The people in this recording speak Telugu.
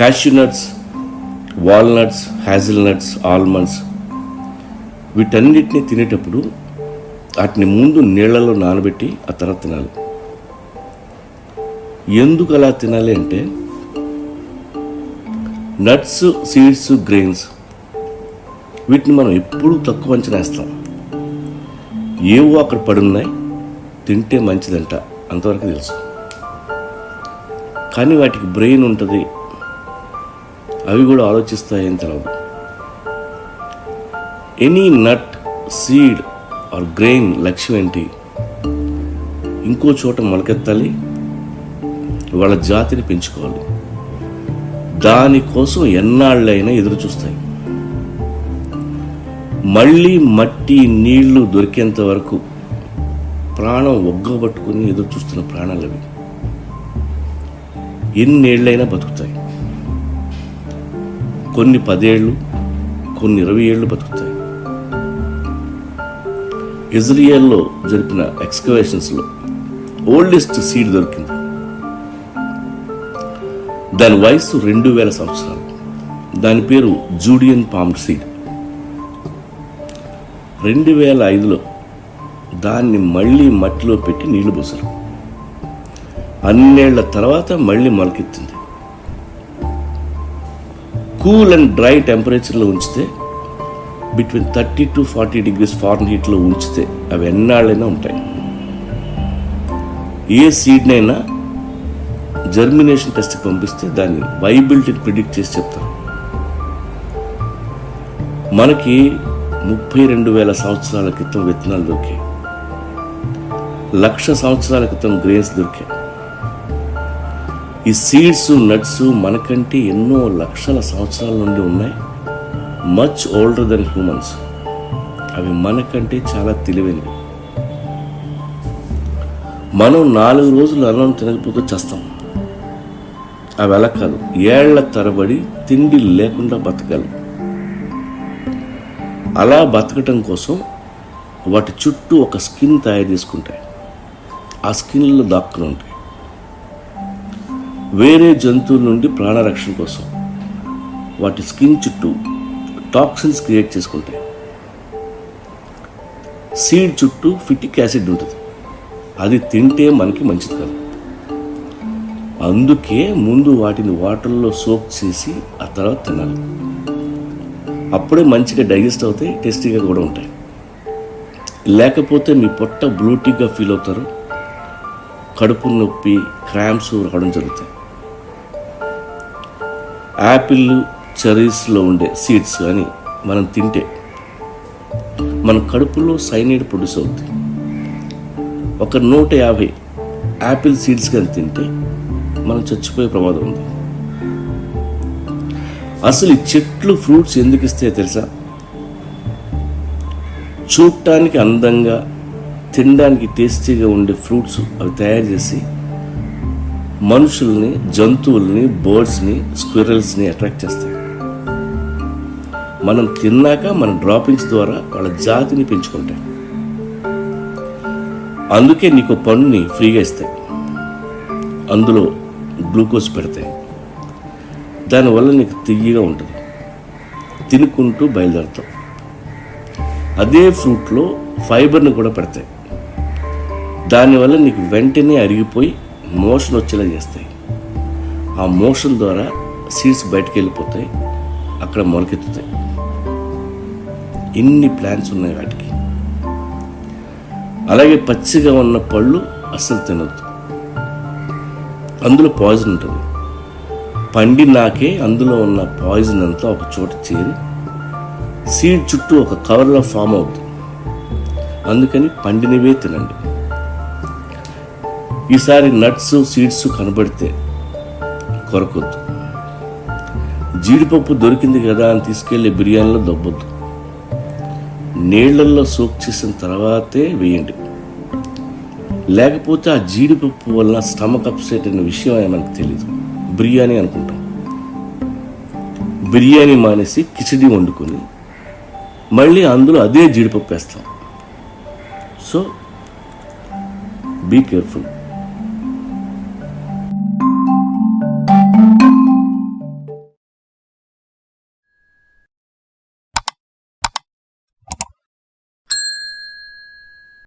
క్యాష్యూ నట్స్, వాల్నట్స్, హ్యాజిల్నట్స్, ఆల్మండ్స్ వీటన్నిటిని తినేటప్పుడు వాటిని ముందు నీళ్లలో నానబెట్టి ఆ తర్వాత తినాలి. ఎందుకు అలా తినాలి అంటే నట్స్, సీడ్స్, గ్రెయిన్స్ వీటిని మనం ఎప్పుడూ తక్కువ అంచనా వేస్తాం. ఏవో అక్కడ పడున్నాయి, తింటే మంచిదంట, అంతవరకు తెలుసు. కానీ వాటికి బ్రెయిన్ ఉంటుంది, అవి కూడా ఆలోచిస్తాయని తెలియదు. Any nut, seed or grain లక్ష్యం ఏంటి? ఇంకో చోట మొలకెత్తాలి, వాళ్ళ జాతిని పెంచుకోవాలి. దానికోసం ఎన్నాళ్ళైనా ఎదురు చూస్తాయి. మళ్ళీ మట్టి, నీళ్లు దొరికేంత వరకు ప్రాణం ఒగ్గబట్టుకుని ఎదురు చూస్తున్న ప్రాణాలు అవి. ఎన్నేళ్లైనా బతుకుతాయి. కొన్ని 10 ఏళ్ళు, కొన్ని 20 ఏళ్ళు బతుకుతాయి. ఇజ్రాయెల్లో జరిపిన ఎక్స్కవేషన్స్లో ఓల్డెస్ట్ సీడ్ దొరికింది. దాని వయసు 2000 సంవత్సరాలు. దాని పేరు జూడియన్ పామ్ సీడ్. 2005లో దాన్ని మళ్ళీ మట్టిలో పెట్టి నీళ్లు పోసారు. అన్నేళ్ల తర్వాత మళ్ళీ మొలకెత్తింది. కూల్ అండ్ డ్రై టెంపరేచర్లో ఉంచితే బిట్వీన్ 30 to 40 degrees ఫారెన్హీట్లో ఉంచితే అవి ఎన్నాళ్ళైనా ఉంటాయి. ఏ సీడ్నైనా జర్మినేషన్ టెస్ట్కి పంపిస్తే దాన్ని వైబిలిటీని ప్రిడిక్ట్ చేసి చెప్తారు. మనకి 32,000 సంవత్సరాల క్రితం విత్తనాలు దొరికాయి. 1,00,000 సంవత్సరాల క్రితం గ్రెయిన్స్ దొరికాయి. ఈ సీడ్స్, నట్స్ మనకంటే ఎన్నో లక్షల సంవత్సరాల నుండి ఉన్నాయి. Much older than humans. అవి మనకంటే చాలా తెలివైనవి. మనం 4 రోజులు అన్నం తినకపోతే చేస్తాం. అవి అలా కాదు, ఏళ్ల తరబడి తిండి లేకుండా బతకాలి. అలా బతకటం కోసం వాటి చుట్టూ ఒక స్కిన్ తయారు చేసుకుంటాయి. ఆ స్కిన్లో దాక్కుని ఉంటాయి. వేరే జంతువుల నుండి ప్రాణరక్షణ కోసం వాటి స్కిన్ చుట్టూ టాక్సిన్స్ క్రియేట్ చేసుకుంటాయి. సీడ్ చుట్టూ ఫిటిక్ యాసిడ్ ఉంటుంది. అది తింటే మనకి మంచిది కాదు. అందుకే ముందు వాటిని వాటర్లో సోక్ చేసి ఆ తర్వాత తినాలి. అప్పుడే మంచిగా డైజెస్ట్ అవుతాయి, టేస్టీగా కూడా ఉంటాయి. లేకపోతే మీ పొట్ట బ్లూటీగా ఫీల్ అవుతారు, కడుపు నొప్పి, క్రాంప్స్ రావడం జరుగుతాయి. యాపిల్, చెరీస్లో ఉండే సీడ్స్ కానీ మనం తింటే మన కడుపులో సైనైడ్ ప్రొడ్యూస్ అవుతుంది. ఒక 150 యాపిల్ సీడ్స్ కానీ తింటే మనం చచ్చిపోయే ప్రమాదం ఉంది. అసలు ఈ చెట్లు ఫ్రూట్స్ ఎందుకు ఇస్తాయో తెలుసా? చూడటానికి అందంగా, తినడానికి టేస్టీగా ఉండే ఫ్రూట్స్ అవి తయారు చేసి మనుషుల్ని, జంతువుల్ని, బర్డ్స్ని, స్క్విరల్స్ని అట్రాక్ట్ చేస్తాయి. మనం తిన్నాక మన డ్రాపింగ్స్ ద్వారా వాళ్ళ జాతిని పెంచుకుంటాయి. అందుకే నీకు పండుని ఫ్రీగా ఇస్తాయి. అందులో గ్లూకోజ్ పెడతాయి. దానివల్ల నీకు తియ్యగా ఉంటుంది. తినుకుంటూ బయలుదేరుతాం. అదే ఫ్రూట్లో ఫైబర్ని కూడా పెడతాయి. దానివల్ల నీకు వెంటనే అరిగిపోయి మోషన్ వచ్చేలా చేస్తాయి. ఆ మోషన్ ద్వారా సీడ్స్ బయటకు వెళ్ళిపోతాయి, అక్కడ మొలకెత్తుతాయి. ఇన్ని ప్లాంట్స్ ఉన్నాయి వాటికి. అలాగే పచ్చిగా ఉన్న పళ్ళు అస్సలు తినొద్దు. అందులో పాయిజన్ ఉంటుంది. పండినాకే అందులో ఉన్న పాయిజన్ అంతా ఒక చోట చేరి సీడ్ చుట్టూ ఒక కవర్లో ఫామ్ అవుతుంది. అందుకని పండినవే తినండి. ఈసారి నట్స్, సీడ్స్ కనబడితే కొరకొద్దు. జీడిపప్పు దొరికింది కదా అని తీసుకెళ్ళి బిర్యానీలో దొబ్బొద్దు. నీళ్లల్లో సోక్ చేసిన తర్వాతే వేయండి. లేకపోతే ఆ జీడిపప్పు వల్ల స్టమక్ అప్సెట్ అనే విషయం మనకు తెలియదు. బిర్యానీ అనుకుంటాం. బిర్యానీ మానేసి కిచిడి వండుకొని మళ్ళీ అందులో అదే జీడిపప్పు వేస్తాం. So be careful.